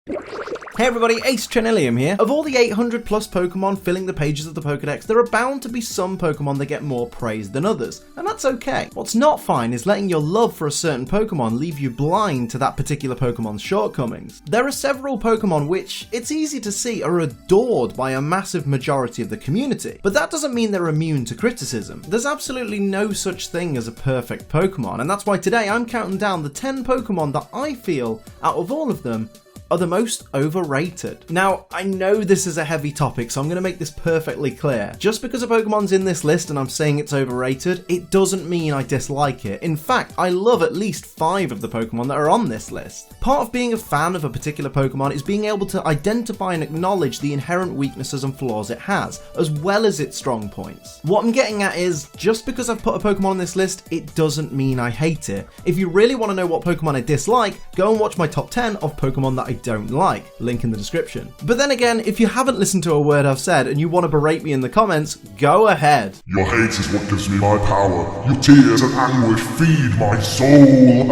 Hey everybody, Ace Trenillium here. Of all the 800 plus Pokemon filling the pages of the Pokedex, there are bound to be some Pokemon that get more praise than others, and that's okay. What's not fine is letting your love for a certain Pokemon leave you blind to that particular Pokemon's shortcomings. There are several Pokemon which, it's easy to see, are adored by a massive majority of the community, but that doesn't mean they're immune to criticism. There's absolutely no such thing as a perfect Pokemon, and that's why today I'm counting down the 10 Pokemon that I feel, out of all of them, are the most overrated. Now, I know this is a heavy topic, so I'm going to make this perfectly clear. Just because a Pokemon's in this list and I'm saying it's overrated, it doesn't mean I dislike it. In fact, I love at least 5 of the Pokemon that are on this list. Part of being a fan of a particular Pokemon is being able to identify and acknowledge the inherent weaknesses and flaws it has, as well as its strong points. What I'm getting at is, just because I've put a Pokemon on this list, it doesn't mean I hate it. If you really want to know what Pokemon I dislike, go and watch my top 10 of Pokemon that I don't like, link in the description. But then again, if you haven't listened to a word I've said and you want to berate me in the comments, go ahead. Your hate is what gives me my power. Your tears and anguish feed my soul.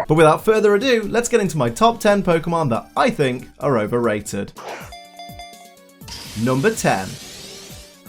But without further ado, let's get into my top 10 Pokemon that I think are overrated. Number 10.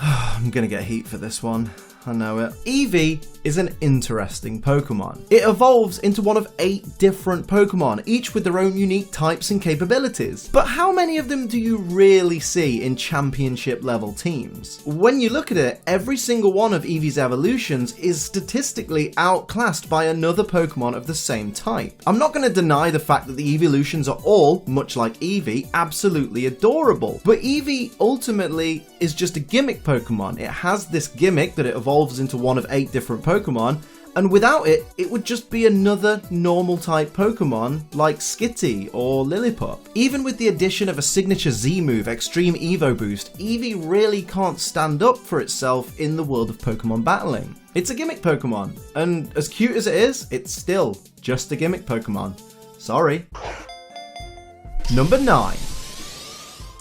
I'm gonna get heat for this one. I know it. Eevee is an interesting Pokemon. It evolves into one of 8 different Pokemon, each with their own unique types and capabilities. But how many of them do you really see in championship level teams? When you look at it, every single one of Eevee's evolutions is statistically outclassed by another Pokemon of the same type. I'm not going to deny the fact that the evolutions are all, much like Eevee, absolutely adorable. But Eevee ultimately is just a gimmick Pokemon. It has this gimmick that it evolves into one of 8 different Pokemon, and without it, it would just be another normal type Pokemon like Skitty or Lillipup. Even with the addition of a signature Z move, Extreme Evo Boost, Eevee really can't stand up for itself in the world of Pokemon battling. It's a gimmick Pokemon, and as cute as it is, it's still just a gimmick Pokemon. Sorry. Number 9.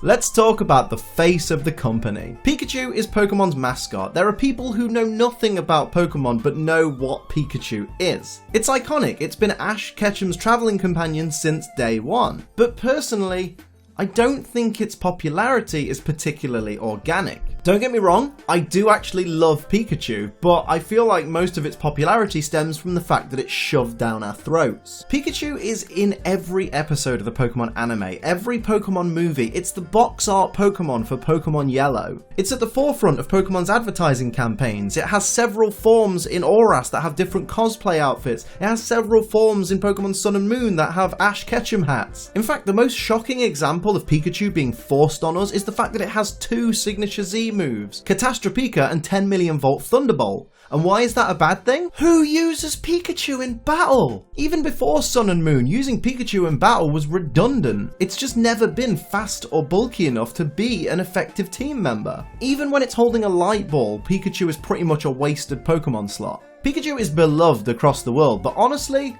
Let's talk about the face of the company. Pikachu is Pokemon's mascot. There are people who know nothing about Pokemon but know what Pikachu is. It's iconic. It's been Ash Ketchum's traveling companion since day one. But personally, I don't think its popularity is particularly organic. Don't get me wrong, I do actually love Pikachu, but I feel like most of its popularity stems from the fact that it's shoved down our throats. Pikachu is in every episode of the Pokemon anime, every Pokemon movie. It's the box art Pokemon for Pokemon Yellow. It's at the forefront of Pokemon's advertising campaigns. It has several forms in Oras that have different cosplay outfits. It has several forms in Pokemon Sun and Moon that have Ash Ketchum hats. In fact, the most shocking example of Pikachu being forced on us is the fact that it has 2 signature Z moves, Catastrophica and 10 million volt Thunderbolt. And why is that a bad thing? Who uses Pikachu in battle? Even before Sun and Moon, using Pikachu in battle was redundant. It's just never been fast or bulky enough to be an effective team member. Even when it's holding a light ball, Pikachu is pretty much a wasted Pokemon slot. Pikachu is beloved across the world, but honestly,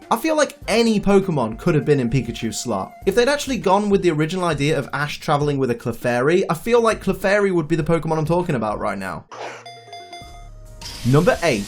I feel like any Pokemon could have been in Pikachu's slot. If they'd actually gone with the original idea of Ash traveling with a Clefairy, I feel like Clefairy would be the Pokemon I'm talking about right now. Number 8.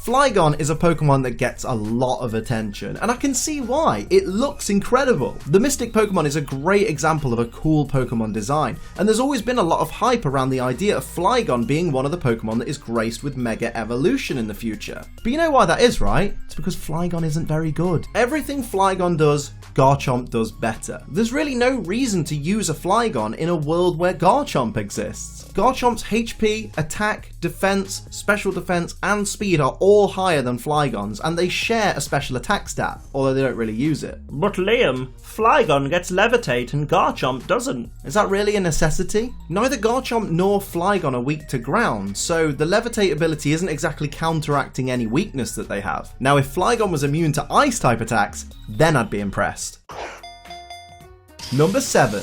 Flygon is a Pokemon that gets a lot of attention, and I can see why. It looks incredible. The Mystic Pokemon is a great example of a cool Pokemon design, and there's always been a lot of hype around the idea of Flygon being one of the Pokemon that is graced with Mega Evolution in the future. But you know why that is, right? It's because Flygon isn't very good. Everything Flygon does, Garchomp does better. There's really no reason to use a Flygon in a world where Garchomp exists. Garchomp's HP, attack, defense, special defense, and speed are all higher than Flygon's, and they share a special attack stat, although they don't really use it. But Liam, Flygon gets Levitate and Garchomp doesn't. Is that really a necessity? Neither Garchomp nor Flygon are weak to ground, so the Levitate ability isn't exactly counteracting any weakness that they have. Now, if Flygon was immune to Ice-type attacks, then I'd be impressed. Number 7.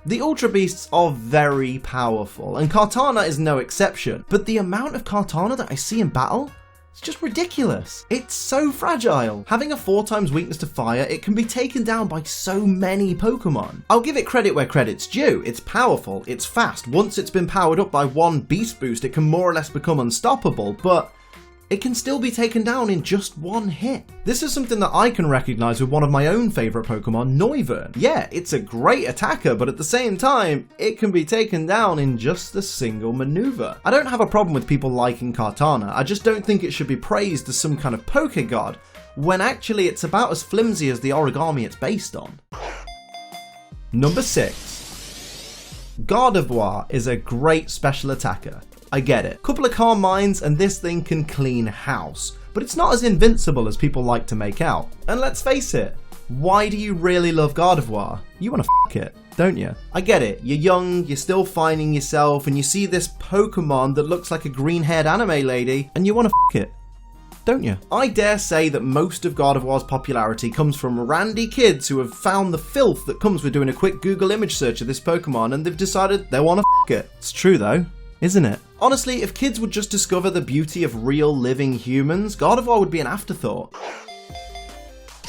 The Ultra Beasts are very powerful, and Katana is no exception, but the amount of Katana that I see in battle, it's just ridiculous. It's so fragile. Having a 4 times weakness to fire, it can be taken down by so many Pokemon. I'll give it credit where credit's due. It's powerful, it's fast. Once it's been powered up by one beast boost, it can more or less become unstoppable, but it can still be taken down in just one hit. This is something that I can recognize with one of my own favorite Pokemon, Noivern. Yeah, it's a great attacker, but at the same time, it can be taken down in just a single maneuver. I don't have a problem with people liking Katana, I just don't think it should be praised as some kind of poke god, when actually it's about as flimsy as the origami it's based on. Number 6. Gardevoir is a great special attacker. I get it. Couple of calm minds and this thing can clean house, but it's not as invincible as people like to make out. And let's face it, why do you really love Gardevoir? You wanna f*** it, don't you? I get it, you're young, you're still finding yourself, and you see this Pokemon that looks like a green-haired anime lady, and you wanna f*** it, don't you? I dare say that most of Gardevoir's popularity comes from randy kids who have found the filth that comes with doing a quick Google image search of this Pokemon and they've decided they want to f*** it. It's true though, isn't it? Honestly, if kids would just discover the beauty of real living humans, Gardevoir would be an afterthought.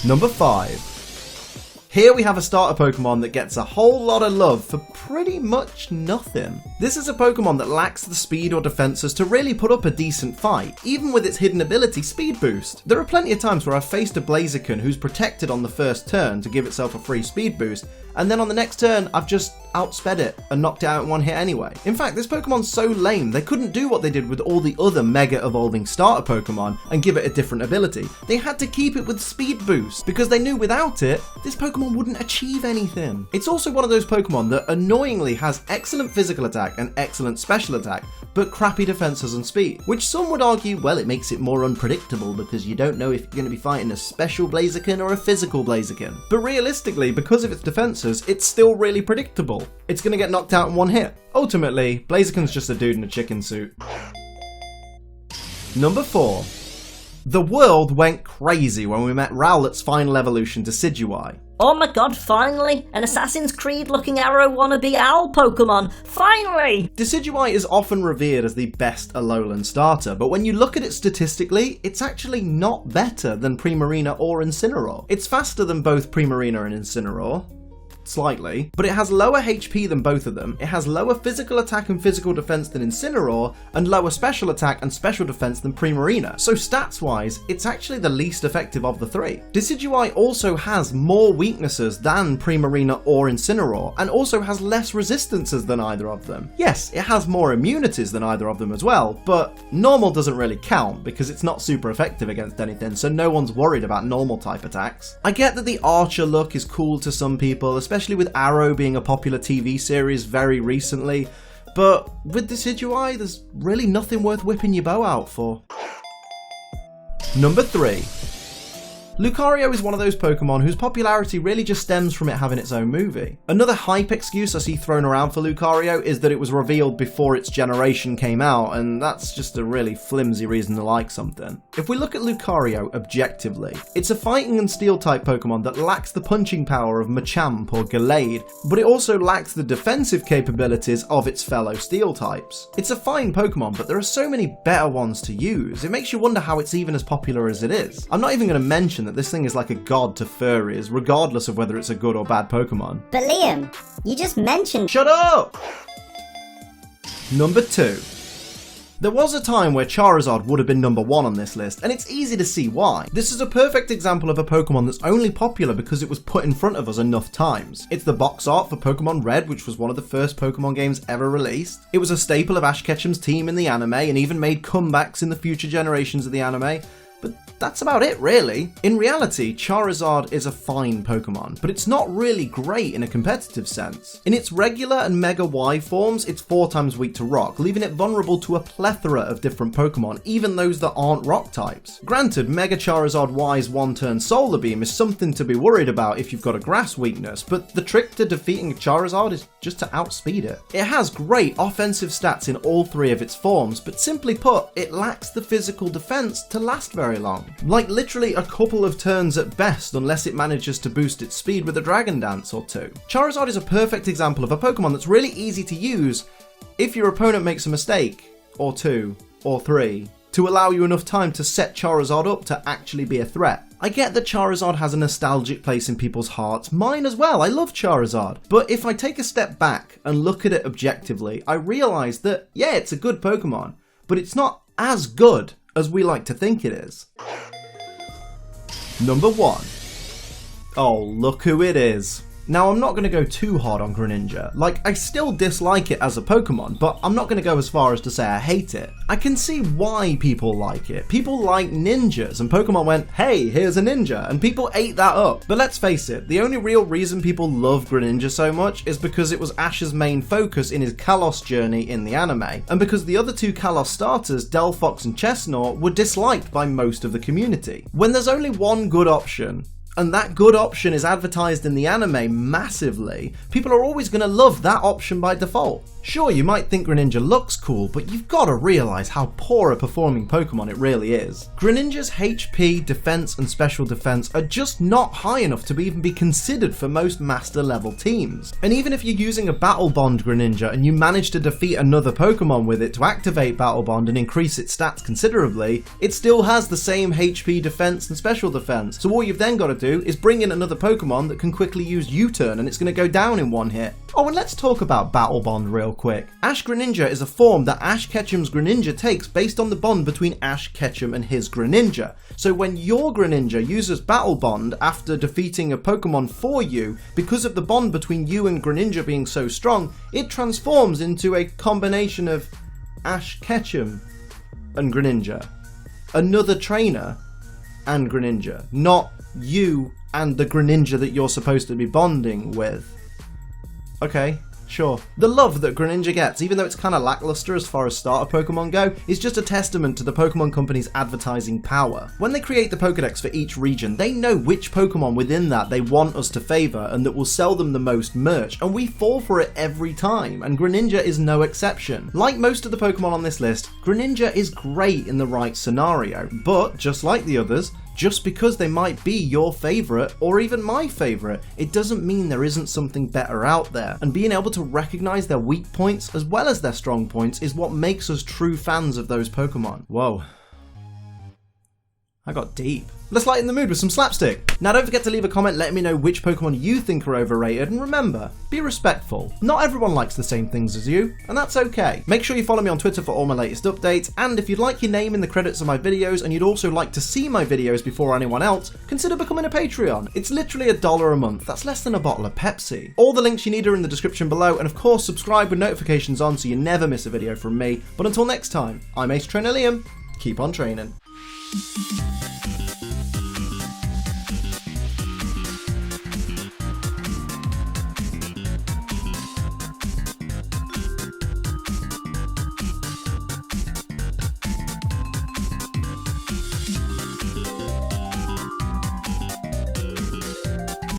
Number 5. Here we have a starter Pokemon that gets a whole lot of love for pretty much nothing. This is a Pokemon that lacks the speed or defenses to really put up a decent fight, even with its hidden ability Speed Boost. There are plenty of times where I've faced a Blaziken who's protected on the first turn to give itself a free Speed Boost, and then on the next turn I've just outsped it and knocked it out in one hit anyway. In fact, this Pokemon's so lame they couldn't do what they did with all the other mega evolving starter Pokemon and give it a different ability. They had to keep it with Speed Boost because they knew without it, this Pokemon wouldn't achieve anything. It's also one of those Pokemon that annoyingly has excellent physical attack and excellent special attack, but crappy defenses and speed, which some would argue, well, it makes it more unpredictable because you don't know if you're going to be fighting a special Blaziken or a physical Blaziken. But realistically, because of its defenses, it's still really predictable. It's going to get knocked out in one hit. Ultimately, Blaziken's just a dude in a chicken suit. Number 4. The world went crazy when we met Rowlet's final evolution to Decidueye. Oh my god, finally! An Assassin's Creed looking arrow wannabe owl Pokemon! Finally! Decidueye is often revered as the best Alolan starter, but when you look at it statistically, it's actually not better than Primarina or Incineroar. It's faster than both Primarina and Incineroar, slightly, but it has lower HP than both of them, it has lower physical attack and physical defense than Incineroar, and lower special attack and special defense than Primarina, so stats wise, it's actually the least effective of the three. Decidueye also has more weaknesses than Primarina or Incineroar, and also has less resistances than either of them. Yes, it has more immunities than either of them as well, but normal doesn't really count because it's not super effective against anything, so no one's worried about normal type attacks. I get that the Archer look is cool to some people, especially with Arrow being a popular TV series very recently, but with Decidueye, there's really nothing worth whipping your bow out for. Number 3. Lucario is one of those Pokemon whose popularity really just stems from it having its own movie. Another hype excuse I see thrown around for Lucario is that it was revealed before its generation came out, and that's just a really flimsy reason to like something. If we look at Lucario objectively, it's a fighting and steel type Pokemon that lacks the punching power of Machamp or Gallade, but it also lacks the defensive capabilities of its fellow steel types. It's a fine Pokemon, but there are so many better ones to use, it makes you wonder how it's even as popular as it is. I'm not even going to mention that this thing is like a god to furries, regardless of whether it's a good or bad Pokemon. But Liam, you just mentioned— Shut up! Number 2. There was a time where Charizard would have been number 1 on this list, and it's easy to see why. This is a perfect example of a Pokemon that's only popular because it was put in front of us enough times. It's the box art for Pokemon Red, which was one of the first Pokemon games ever released. It was a staple of Ash Ketchum's team in the anime, and even made comebacks in the future generations of the anime. But that's about it, really. In reality, Charizard is a fine Pokemon, but it's not really great in a competitive sense. In its regular and Mega Y forms, it's 4 times weak to Rock, leaving it vulnerable to a plethora of different Pokemon, even those that aren't Rock types. Granted, Mega Charizard Y's 1-turn Solar Beam is something to be worried about if you've got a Grass weakness, but the trick to defeating Charizard is just to outspeed it. It has great offensive stats in all 3 of its forms, but simply put, it lacks the physical defense to last very long. Like literally a couple of turns at best, unless it manages to boost its speed with a Dragon Dance or 2. Charizard is a perfect example of a Pokemon that's really easy to use if your opponent makes a mistake, or 2, or 3, to allow you enough time to set Charizard up to actually be a threat. I get that Charizard has a nostalgic place in people's hearts, mine as well, I love Charizard. But if I take a step back and look at it objectively, I realise that, yeah, it's a good Pokemon, but it's not as good as we like to think it is. Number 1. Oh, look who it is. Now, I'm not going to go too hard on Greninja. Like, I still dislike it as a Pokemon, but I'm not going to go as far as to say I hate it. I can see why people like it. People like ninjas, and Pokemon went, hey, here's a ninja, and people ate that up. But let's face it, the only real reason people love Greninja so much is because it was Ash's main focus in his Kalos journey in the anime, and because the other 2 Kalos starters, Delphox and Chesnaught, were disliked by most of the community. When there's only one good option, and that good option is advertised in the anime massively, people are always going to love that option by default. Sure, you might think Greninja looks cool, but you've got to realise how poor a performing Pokemon it really is. Greninja's HP, defense and special defense are just not high enough to even be considered for most master level teams. And even if you're using a Battle Bond Greninja and you manage to defeat another Pokemon with it to activate Battle Bond and increase its stats considerably, it still has the same HP, defense and special defense. So all you've then got to do is bring in another Pokemon that can quickly use U-turn and it's going to go down in one hit. Oh, and let's talk about Battle Bond real quick. Ash Greninja is a form that Ash Ketchum's Greninja takes based on the bond between Ash Ketchum and his Greninja. So when your Greninja uses Battle Bond after defeating a Pokemon for you, because of the bond between you and Greninja being so strong, it transforms into a combination of Ash Ketchum and Greninja. Another trainer and Greninja, not you and the Greninja that you're supposed to be bonding with. Okay, sure. The love that Greninja gets, even though it's kind of lackluster as far as starter Pokemon go, is just a testament to the Pokemon Company's advertising power. When they create the Pokedex for each region, they know which Pokemon within that they want us to favour and that will sell them the most merch, and we fall for it every time, and Greninja is no exception. Like most of the Pokemon on this list, Greninja is great in the right scenario, but just like the others, just because they might be your favourite or even my favourite, it doesn't mean there isn't something better out there. And being able to recognise their weak points as well as their strong points is what makes us true fans of those Pokemon. Whoa. I got deep. Let's lighten the mood with some slapstick. Now don't forget to leave a comment letting me know which Pokemon you think are overrated, and remember, be respectful. Not everyone likes the same things as you, and that's okay. Make sure you follow me on Twitter for all my latest updates, and if you'd like your name in the credits of my videos and you'd also like to see my videos before anyone else, consider becoming a Patreon. It's literally $1 a month, that's less than a bottle of Pepsi. All the links you need are in the description below, and of course subscribe with notifications on so you never miss a video from me. But until next time, I'm Ace Trainer Liam, keep on training.